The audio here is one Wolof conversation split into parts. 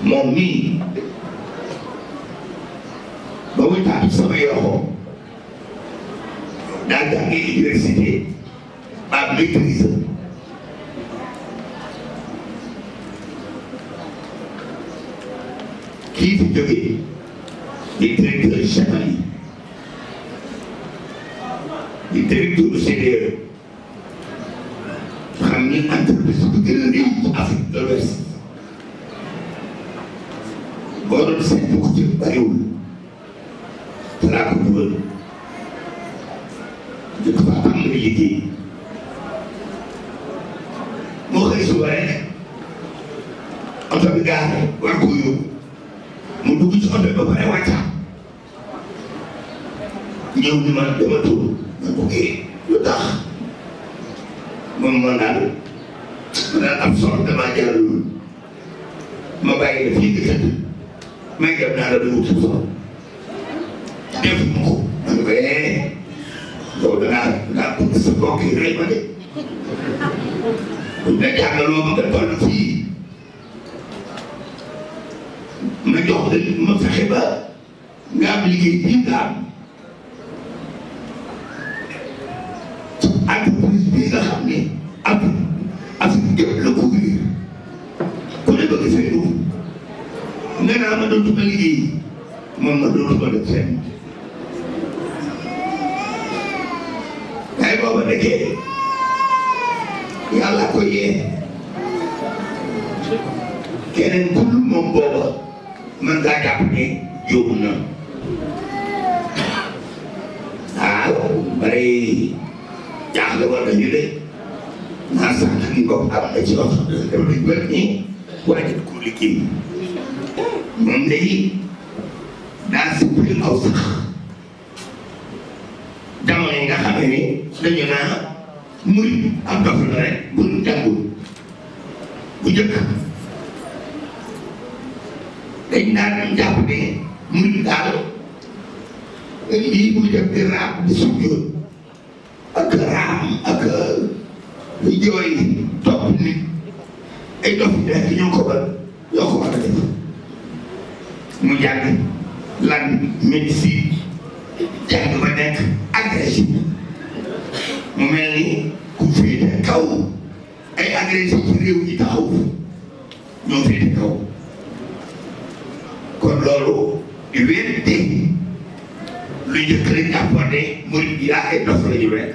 moom mii ba muy taatu sama yoxo daa jànge université ba maîtrise kii fi jógee di directeur général di directeur CDE xam ni entreprise bu gën a rëy ci Afrique de l'Ouest boo doon seet bu ko ci bariwul laa ko dugal jëkk fa am na liggéey moo xëy suba rek oto bi gaare war ko yóbbu mu dugg ci oto bi ba pare wàcca ñëw ni ma dama tudd ma bëggee lu tax moom man daal am solo damaa jaralul ma bàyyi la fii nga tëdd may dem naa la dama wut solo def ma ko man ko yow dangaa bëgg sa mbokk yi rey ma de buñ la jàngaloo ma nga toll fii ma jox la ma fexe ba nga am liggéey bii nga am entreprise bii nga xam ne Afrique yëpp la couvrir ku ne bëgg fee dugg nga naa ma dootuma liggéey moom ma dootuma def fenn waaye booba nekkee yàlla ko yee keneen ku dul moom booba man ngaa jàpp ne yóbbu na bari jaaxle war nañu de naa sax ni ko am na ci oto dem nañ ba nii waajal ko liggéey moom day daa suppli aw sax jamono yi nga xam ne dañu naa murit am dof la rek bu jàngul bu njëkk dañ daan jàpp ne murit daal lii muy def di raam di sujjóot ak raam ak jooy topp nit ay dof yi rek ñoo ko war a def mu jàng lan médecine jàng ba nekk agrégé mu mel ni ku féete kaw ay agrégé ci réew yi taxaw ñoo féete kaw kon loolu di wéete lu njëkk rek jàppoon ne murid yi daa ay dof la ñu rek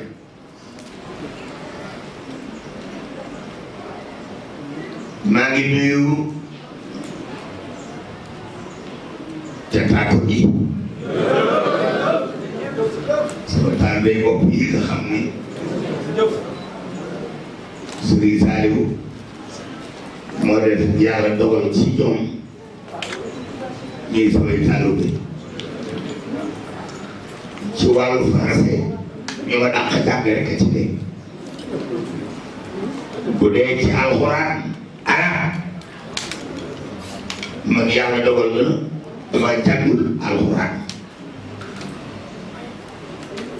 maa ngi nuyu ca taako ji sama taalibe bopp yi nga xam ni Sëriñ Saaliwu moo def yàlla dogal ci ñoom ñuy samay taalibe ci wàllu français ñu ma dàq jàng rek ci dee bu dee ci alxuraan arab man yàlla dogal na dama jàngul alxuraan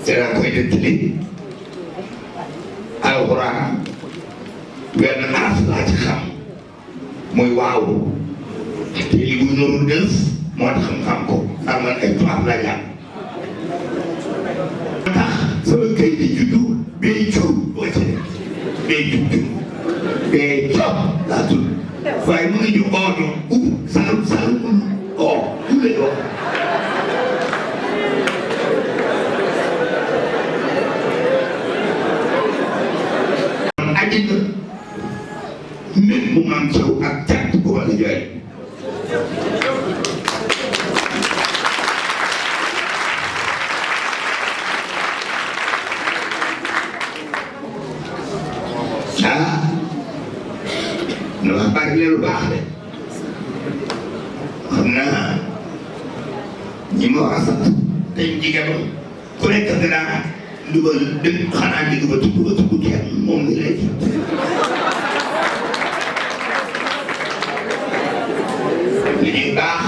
danaa koy nettali alxuraan wenn araf laa ci xam muy waaw te li muy noonu def moo tax xam ko ndax man ay tubaab laa jàng moo tax sama kay di juddu bee coow boo ci ne bee juddu bee coow laa tudd waaye mu ngi ñu oono salum oo ule oo ajina nit mu am caw ak càtt bu wala jaay na wax bari leen lu baax de xam naa ñi ma war a sant te jigéen ku nekk danaa dugal dëgg xanaa digg ba tudd kenn moom mi lay li ñuy baax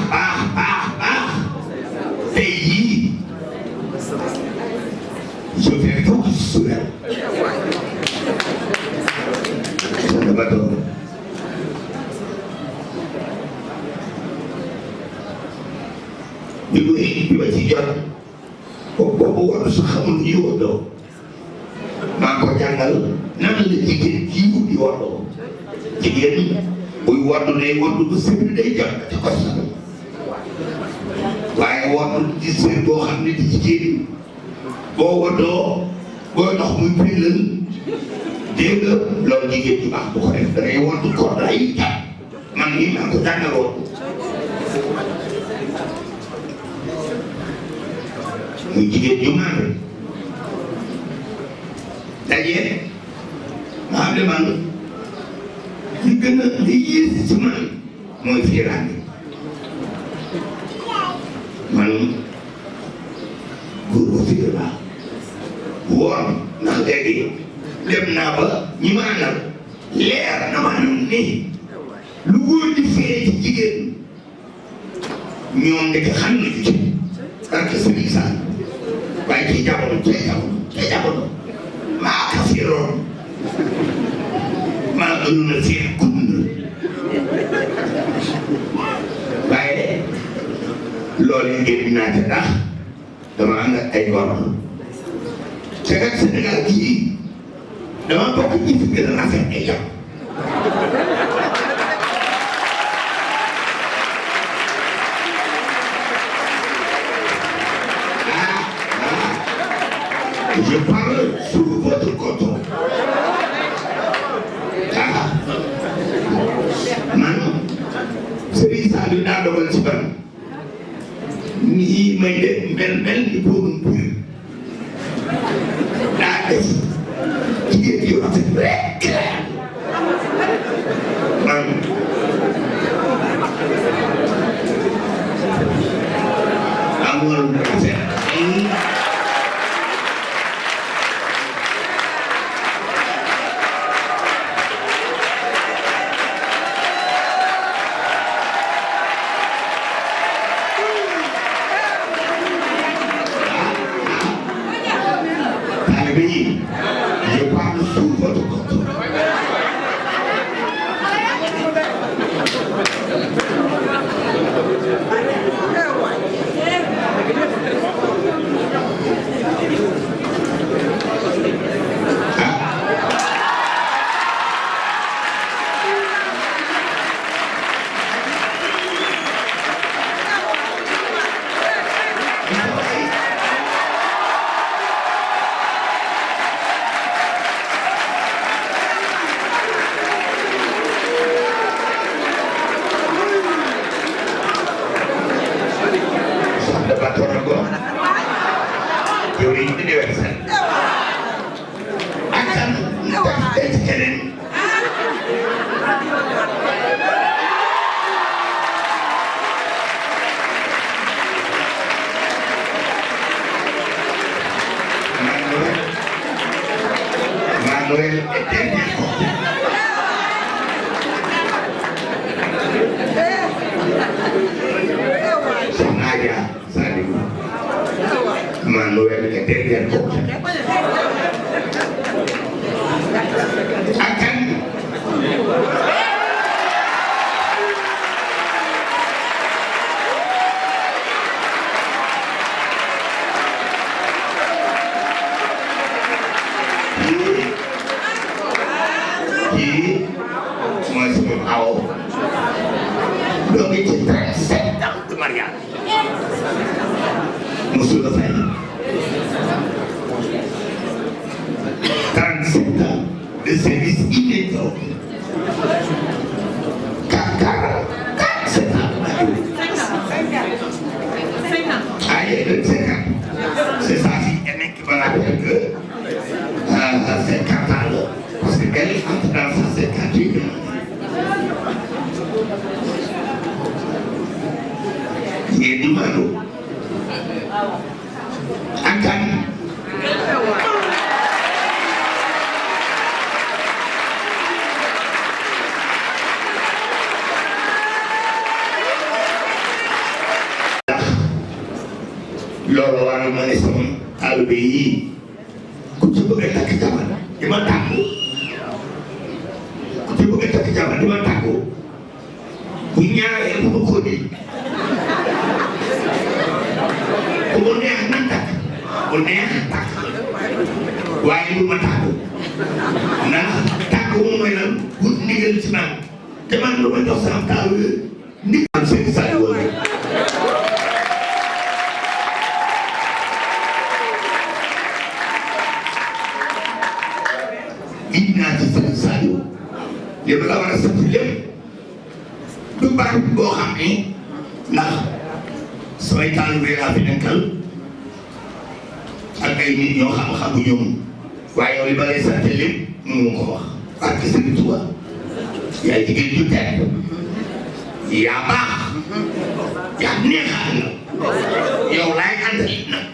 tey jii je fais focus sur elle bi ma ci jot boobu war sax xamul ñu wóorloo maa ko jàngal nan la jigéen jiw di wóorloo jigéen buy wóorlu day wóorlu bu sëb day jot ca ko sax waaye wóorlu di sëb boo xam ne di jigéen boo wóorloo boo dox muy pillal dégg nga loolu jigéen ju baax bu ko def da ngay wóorlu ko day jàpp man mii maa ko jàngal wóorlu muy jigéen ju maandu daje nga xam ne man li gën a li yées ci man mooy fiiraange man góor bu fiir laa woon ndax léegi dem naa ba ñi ma àndal leer na maanaam ni lu góor di fee ci jigéen ñoom ndeke xam nañu ci ak sëriñ Sall waaye ci jamono maa ka fiiroon maa gënoon a fiir gund waaye loolee ngeen naa ca ndax dama ànd ak ay góor te nag Sénégal gii dama bokk ñi fi gën a rafet ay yow je parle sous votre contrôle. Man Serigne Saliou daa dogal ci ban nii may def mel ni boobu mbir daa def jigéen yu rafet rek man amul rafet je parle sous votre contrôle. Teori universal. Akan terjadi. Manuel Eterno. Sengaja saat itu. Manuel Eterno akan di masuk awal dong itu sedang kemarin musuh saya transita de service immédiat kakara setan ayat de setan c'est ça qui est mec qui va la faire que c'est catalogue parce que quel entre dans ça c'est catégorie il est du mano akan loolu war na mën a sama taalibe yi ku ci bëgg a takk jabar di ma tàggu ku ci bëgg a takk jabar di ma tàggu bu ñaaree bu ma ko di bu neex nañ takk bu neex takk waaye bu ma tàggu ndax tàggu moom mooy lan wut ndigal ci man te man lu ma jox sama taaw ndigal seen saa yu wala it naa ci seen saa yu lépp la war a sant lépp du barab boo xam ni ndax samay taalibe laa fi nekkal ak ay nit ñoo xam-xamu ñoom waaye yow li ba lay sant lépp mënu ko wax parce que Sëriñ Tuuba yaay jigéen ju tedd yaa baax yaa neexal na yow laay àndal nag